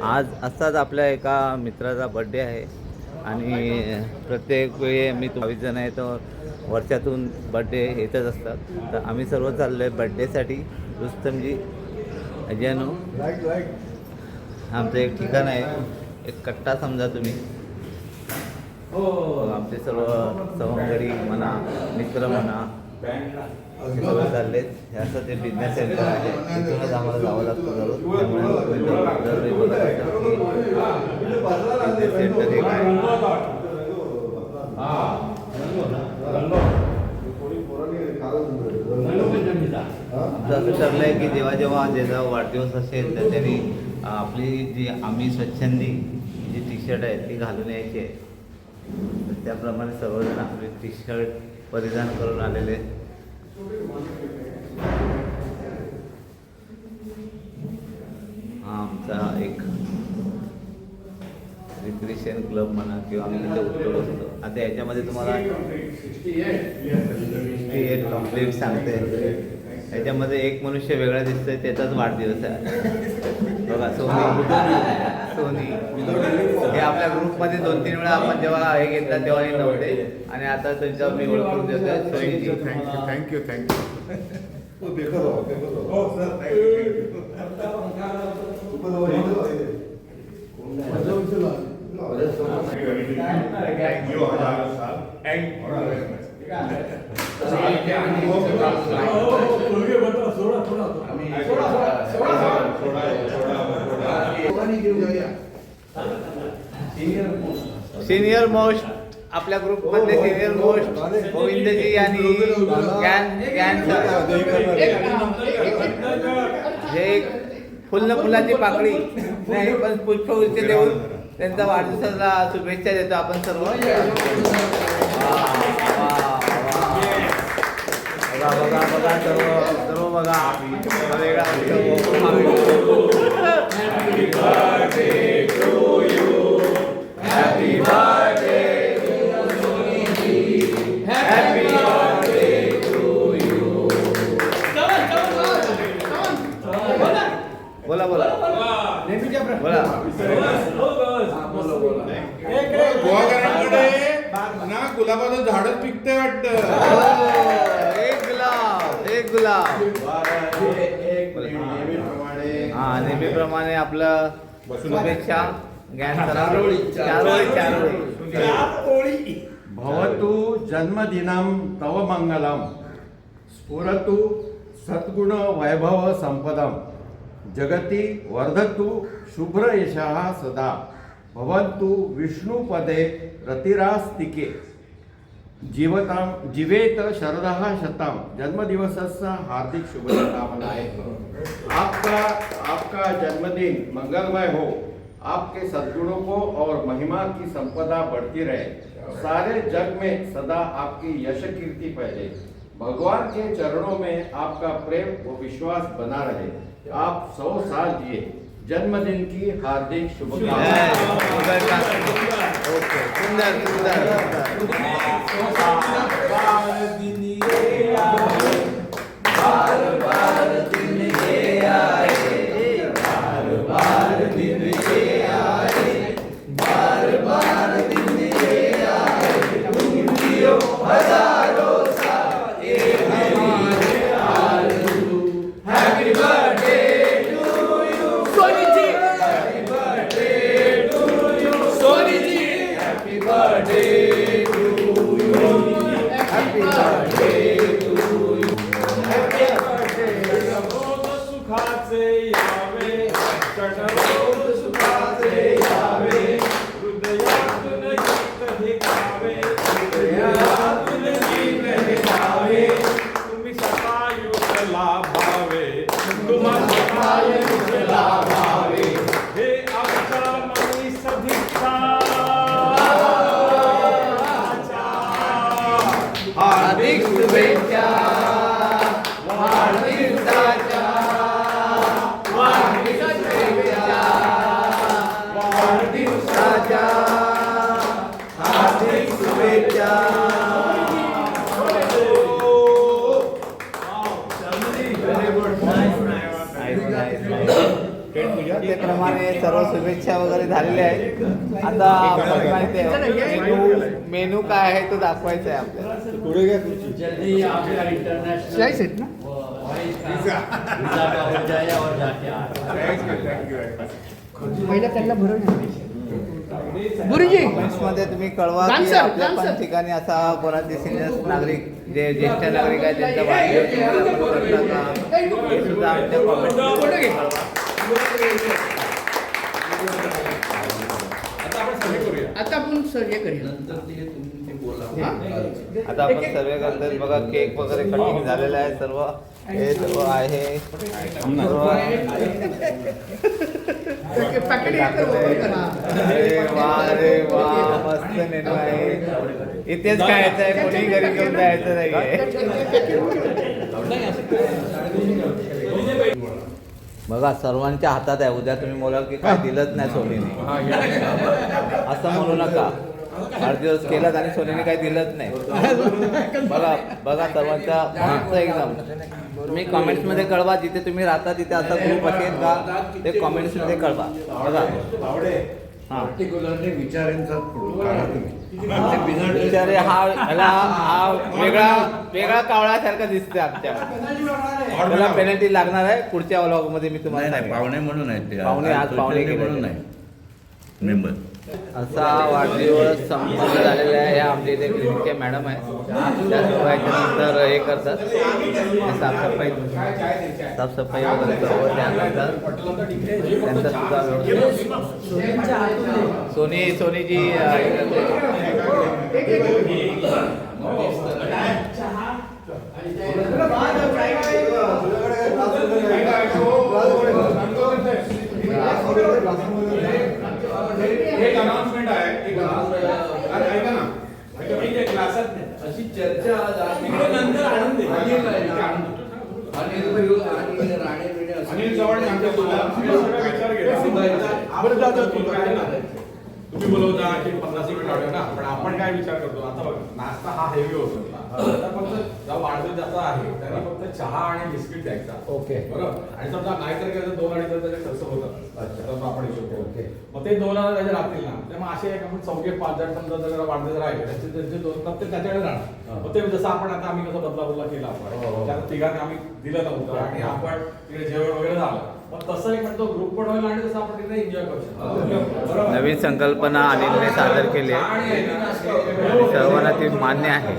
आज असाच आपल्या एका मित्राचा बड्डे आहे आणि प्रत्येक वेळी मी 22 जण आहे तर वर्षातून बड्डे येतच असतात. तर आम्ही सर्व चाललो आहे बड्डेसाठी. रुस्तमजी अजयनो आमचं एक ठिकाण आहे, एक कट्टा समजा तुम्ही. आमचे सर्व सवंगडी म्हणा, मित्र म्हणा, सर्व चाललेत. हे असं ते बिझनेस सेंटर आहे, तिथूनच आम्हाला जावं लागतं दररोज. त्यामुळे बिझनेस सेंटर एक आहे. आमचं असं ठरलं आहे की जेव्हा जेव्हा ज्याचा वाढदिवस असेल तर त्यांनी आपली जी आम्ही स्वच्छंदी जी टी शर्ट आहे ती घालून यायची आहे. तर त्याप्रमाणे सर्वजण आपले टी शर्ट परिधान करून आलेले. हा आमचा एक रिक्रिएशन क्लब म्हणा किंवा आम्ही तिथे उठलो असतो. आता याच्यामध्ये तुम्हाला 68 कम्प्लीट सांगते. याच्यामध्ये एक मनुष्य वेगळा दिसतोय, त्याचाच वाढदिवस आहे बघा. सोनी हे आपल्या ग्रुपमध्ये 2-3 वेळा आपण जेव्हा हे घेतला तेव्हा हे नव्हते आणि आता त्यांच्यावर मी ओळखून देतोय. सोनीजी थँक्यू. सिनियर मोस्ट आपल्या ग्रुप मधले सिनियर मोस्ट गोविंदजी आणि हे फुलाची पाकळी नाही पण पुष्पवृष्टी देऊन त्यांचा वाढदिवसाला शुभेच्छा देतो आपण सर्व. बघा सर्व बघा वेगळा बोला ना गुलाबाचं झाडच पिकते वाटत. एक गुलाब हा नेहमीप्रमाणे आपलं शुभेच्छा भवतु जन्मदिनं तव मंगलम स्फुरतु सद्गुण वैभव संपदम जगति वर्धतु शुभ्र यशः सदा भवन्तु विष्णुपदे रतिरास्तिके जीवेत शरदः शतम. जन्मदिवसाचा हार्दिक शुभकामना है. आपका जन्मदिन मंगलमय हो. आपके सद्गुणों को और महिमा की संपदा बढ़ती रहे. सारे जग में सदा आपकी यश कीर्ति फैले. भगवान के चरणों में आपका प्रेम व विश्वास बना रहे. आप 100 साल जिए. जन्मदिन की हार्दिक शुभकामनाएं. Happy birthday to you. त्याप्रमाणे सर्व शुभेच्छा वगैरे झालेल्या आहेत. आता आपल्याला माहिती आहे मेनू काय आहे तो दाखवायचा आहे आपल्याला. पुढे घ्या. जल्दी आपका इंटरनेशनल वीजा का हो जाए और जाके आ पहिला त्यांना भरून गुरुजी कमेंट्समध्ये तुम्ही कळवा राम की सर, आपल्या राम पण सर. ठिकाणी असा कोणाचे सिनियर नागरिक जे ज्येष्ठ नागरिक आहेत त्यांचा वाढदिवस साजरा करता का हे सुद्धा आमच्या कमेंटमध्ये कळवा. आता आपण सर्वे करूया. आता आपण सर्वे करतोय बघा. केक वगैरे कटिंग झालेला आहे सर्व. हे सर्व आहे सर्व पॅकेट अरे वा मस्त मेनू आहे. इथेच खायचं आहे, कोणी घरी घेऊन जायचं नाहीये. बघा सर्वांच्या हातात आहे. उद्या तुम्ही बोलाल की काय दिलंच नाही सोनीने, असं म्हणू नका. वाढदिवस केलात आणि सोनीने काही दिलंच नाही. बघा बघा सर्वांच्या मस्त एकदम. तुम्ही कमेंट्समध्ये कळवा जिथे तुम्ही राहता तिथे असा ग्रुप असेल का ते कमेंट्समध्ये कळवा. बघा पर्टिक्युलरली विचारांचा काढा तुम्ही. विचारे हा वेगळा कावळ्यासारखा दिसतोय आमच्या. त्याला पेनल्टी लागणार आहे पुढच्या व्लॉगमध्ये मी तुम्हाला नाही सांगेन. पाहुणे म्हणून आहेत ते. पाहुणे आज पाहुणे म्हणून गेले नाही मेंबर. असा वाढदिवस संपन्न झालेला आहे. ह्या आमच्या इथे क्लिनिकच्या मॅडम आहे. त्याच्यानंतर हे करतात साफसफाई वगैरे सर्व त्यानंतर त्यांचा सुद्धा व्यवस्थित सोनीची एक अनाउन्समेंट आहे. अरे ऐका ना, अशी चर्चा नंतर आणून दे. अनिल चव्हाण आमच्या विचार घेतो. तुम्ही बोलवता की 50 मिनिट वाढव ना, पण आपण काय विचार करतो आता बघा, नाश्ता हा हेवी होतो. आता फक्त जेव्हा वाढदिवस ज्याचा आहे त्याने फक्त चहा आणि बिस्किट द्यायचा. ओके. बरोबर. आणि समजा नाहीतर काय 2-2.5 त्याचे खर्च होतात. तर आपण हिशोब करू. मग ते 2,000 त्याचे राहतील ना. त्यामुळे असे एक आपण 4-5 जण समजा जर वाढदिवस राहिले त्यांचे 2 प्रत्येक त्याच्याकडे राहणार. मग ते जसं आपण आता आम्ही कसं बदला केला आपण त्या तिघांनी आम्ही दिलं नव्हतं आणि आपण तिकडे जेवण वगैरे झालं. मग तसं एक म्हणतो ग्रुप पण होईल आणि तसं आपण तिकडे एन्जॉय करू शकतो. बरोबर. नवीन संकल्पना अनिलने सादर केली आहे आणि सर्वांना ती मान्य आहे.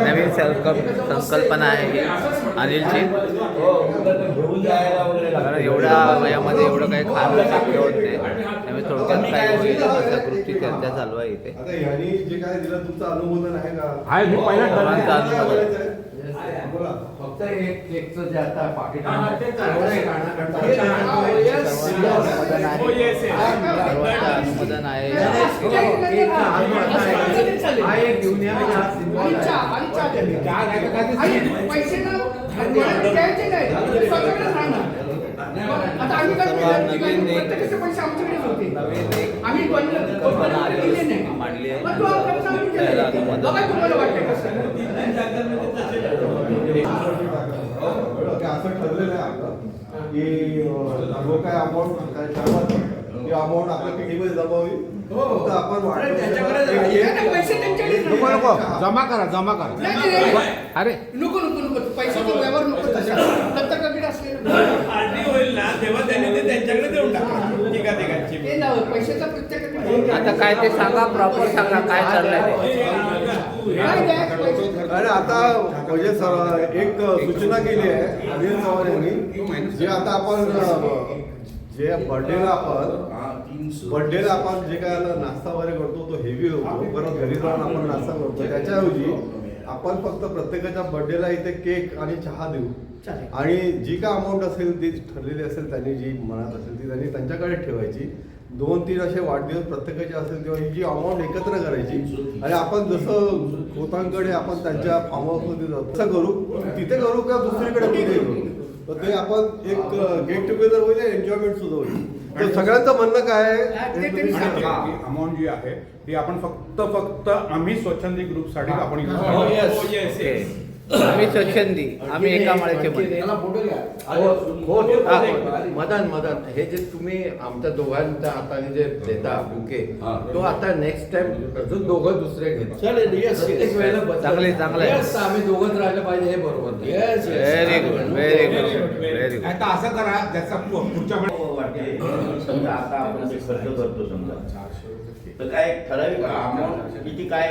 नवीन संकल्पना आहे अनिलची. कारण एवढ्या वयामध्ये एवढं काही खाणं शक्य होत नाही. त्यामुळे थोडक्यात काय होईल अशा ग्रुपची चर्चा चालू आहे इथे. आता ह्यांनी जे काय दिलं तुमचं अनुमोदन आहे का? आहे, मी पहिला सर्वांचं अनुमोदन. बोला. फक्त एक केकचं जे आता पाकिट सर्वांचं अनुमोदन आहे. पैसे ना द्यायचे नाही, स्वतःकडेच राहणार. आता आम्ही काय प्रत्येकाचे पैसे आमच्याकडेच होते. आम्ही दिले नाही. मांडली आहे. मग तो खर्च आम्ही केलेला आहे. बघा तुम्हाला वाटतं कसं. ते असं ठरलेलं आहे आपलं की जो काय अमाऊंट काय ठरवत ती अमाऊंट आपल्या किटीमध्ये जमावी. फक्त आपण पैसे त्यांच्याकडेच राहणार. जमा करा. अरे नको पैशाचा व्यवहार नको तसा. दत्तकाकडे असलेलं पार्टी होईल ना तेव्हा त्यांनी ते त्यांच्याकडे देऊन टाका. ठिकाणी ते लाव पैशाचा प्रत्येकाकडे. आता काय ते सांगा, प्रॉपर सांगा काय चाललंय ते. काय द्यायचं पैसे? आणि आता म्हणजे एक सूचना केली आहे अनिल चव्हाण यांनी. जे आता आपण जे बर्थडेला आपण जे काय नाश्ता वगैरे करतो तो हेवी होतो. परत घरी जाऊन आपण नाश्ता करतो. त्याच्याऐवजी आपण फक्त प्रत्येकाच्या बर्थडेला इथे केक आणि चहा देऊ. आणि जी काय अमाऊंट असेल ती ठरलेली असेल त्यांनी जी मनात असेल ती त्यांनी त्यांच्याकडे ठेवायची. 2-3 असे वाढदिवस प्रत्येकाचे असेल तेव्हा ही जी अमाऊंट एकत्र करायची आणि आपण जसं खोतांकडे आपण त्यांच्या फार्म हाऊसमध्ये जातो तसं करू. तिथे करू का दुसरीकडे कुठे करू. तर ते आपण एक गेट टुगेदर होईल, एन्जॉयमेंट सुद्धा होईल. तर सगळ्यांचं म्हणणं काय आहे? अमाऊंट जी आहे ती आपण फक्त आम्ही स्वच्छंदी ग्रुपसाठी आपण use करतो. आम्ही स्वच्छंदी, आम्ही एका माळेचे मन. त्याला फोटो घ्या. मदन हे जे तुम्ही आमच्या दोघांच्या हाताने जे देता बुके तो आता नेक्स्ट टाइम अजून दोघं दुसरे घेत चालेल, yes, yes. प्रत्येक वेळेला बदल. चांगलं आहे. Yes, आम्ही दोघंच राहिलं पाहिजे हे बरोबर नाही. Yes, yes. Very good, very good, very good. आता असं करा ज्याचा पुढच्या समजा आता आपण जे खर्च करतो समजा तर काय ठराविक अमाऊंट किती काय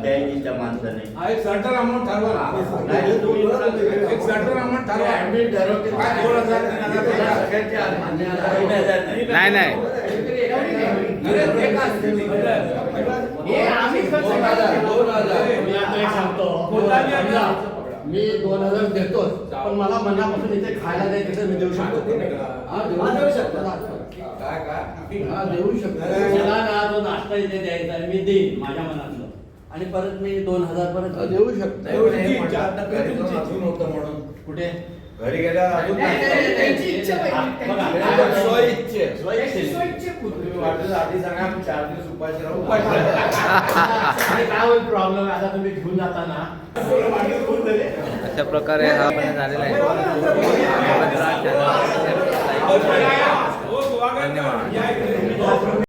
द्यायची त्या माणसाने एक सर्टन अमाऊंट ठरवा नाही, तुम्ही एक सर्टन अमाऊंट ठरवा आम्ही ठरवते. काय 2,000, 3,000, सगळ्यांचे मान्य आहे. 3,000 नाही. नाही नाही अरे, एक असते. हे आम्ही खर्च करतो. 2,000. मी आता एक सांगतो. मी 2,000 देतोच पण मला मनापासून इथे खायला द्यायचं तर मी देऊ शकतो. हा, देऊ शकतो. हा, देऊ शकतो. मला ना जो नाश्ता इथे द्यायचा आहे, मी देईन माझ्या मनातलं आणि परत मी 2,000 परत हा, देऊ शकतो. अजून होतं म्हणून कुठे घरी गेल्यावर अजून त्यांची इच्छा पाहिजे. बघा, त्यांची स्वइच्छे. स्वइच्छेत होतं. तुम्ही वाटलं आधी सांगा आम्ही 4 दिवस उपाशी राहू. आणि काय होईल प्रॉब्लेम आता तुम्ही घेऊन जाता ना अशा प्रकारे हा पण झालेला आहे.